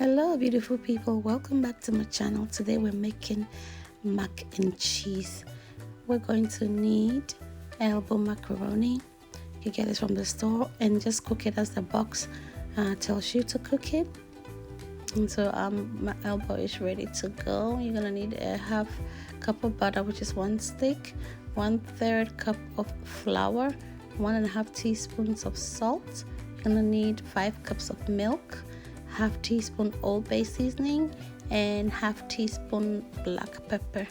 Hello beautiful people, welcome back to my channel. Today we're making mac and cheese. We're going to need elbow macaroni. You get it from the store and just cook it as the box tells you to cook it. And so my elbow is ready to go. You're gonna need a half cup of butter, which is 1 stick, 1/3 cup of flour, 1.5 teaspoons of salt. You're gonna need 5 cups of milk, half teaspoon Old Bay seasoning, and half teaspoon black pepper.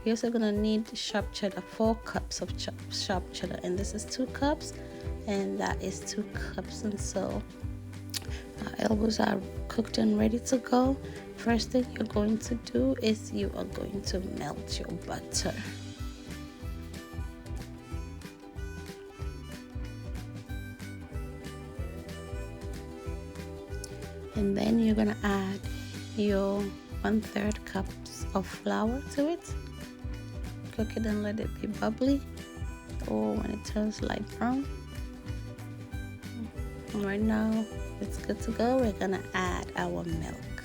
You're also gonna need sharp cheddar, 4 cups of sharp cheddar, and this is 2 cups, and that is 2 cups. And so our elbows are cooked and ready to go. First thing you're going to do is you are going to melt your butter. And then you're gonna add your 1/3 cups of flour to it. Cook it and let it be bubbly, or when it turns light brown. And right now it's good to go. We're gonna add our milk.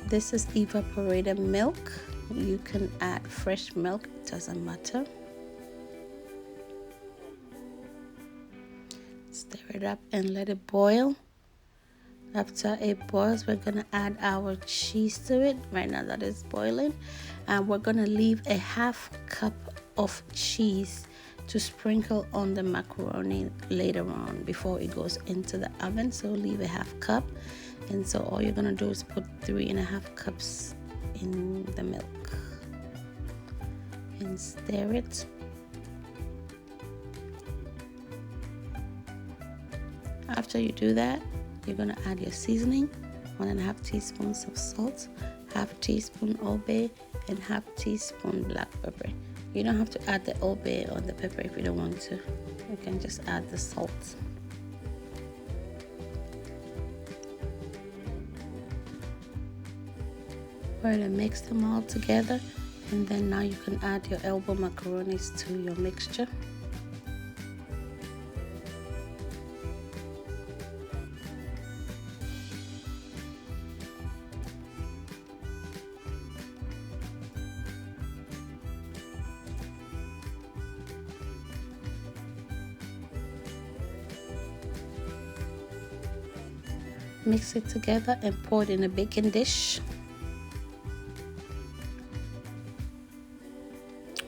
This is evaporated milk. You can add fresh milk, it doesn't matter. Stir it up and let it boil. After it boils, we're gonna add our cheese to it. Right now that is boiling, and we're gonna leave a half cup of cheese to sprinkle on the macaroni later on before it goes into the oven. So leave a half cup, and so all you're gonna do is put 3.5 cups in the milk and stir it. After you do that, you're gonna add your seasoning, 1.5 teaspoons of salt, half teaspoon Old Bay, and half teaspoon black pepper. You don't have to add the Old Bay or the pepper if you don't want to. You can just add the salt. We're gonna mix them all together, and then now you can add your elbow macaronis to your mixture. Mix it together and pour it in a baking dish.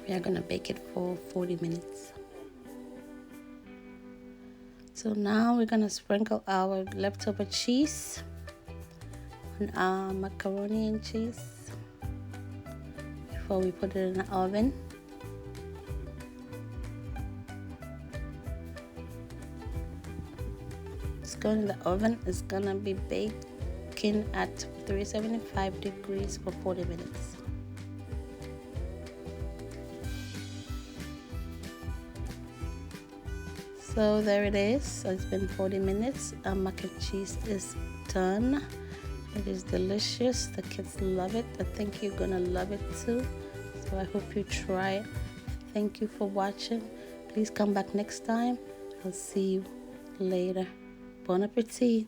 We are gonna bake it for 40 minutes. So now we're gonna sprinkle our leftover cheese on our macaroni and cheese before we put it in the oven. It's going in the oven. It's gonna be baking at 375 degrees for 40 minutes. So there it is. So it's been 40 minutes. Our mac and cheese is done. It is delicious. The kids love it. I think you're gonna love it too. So I hope you try it. Thank you for watching. Please come back next time. I'll see you later. Bon appetit.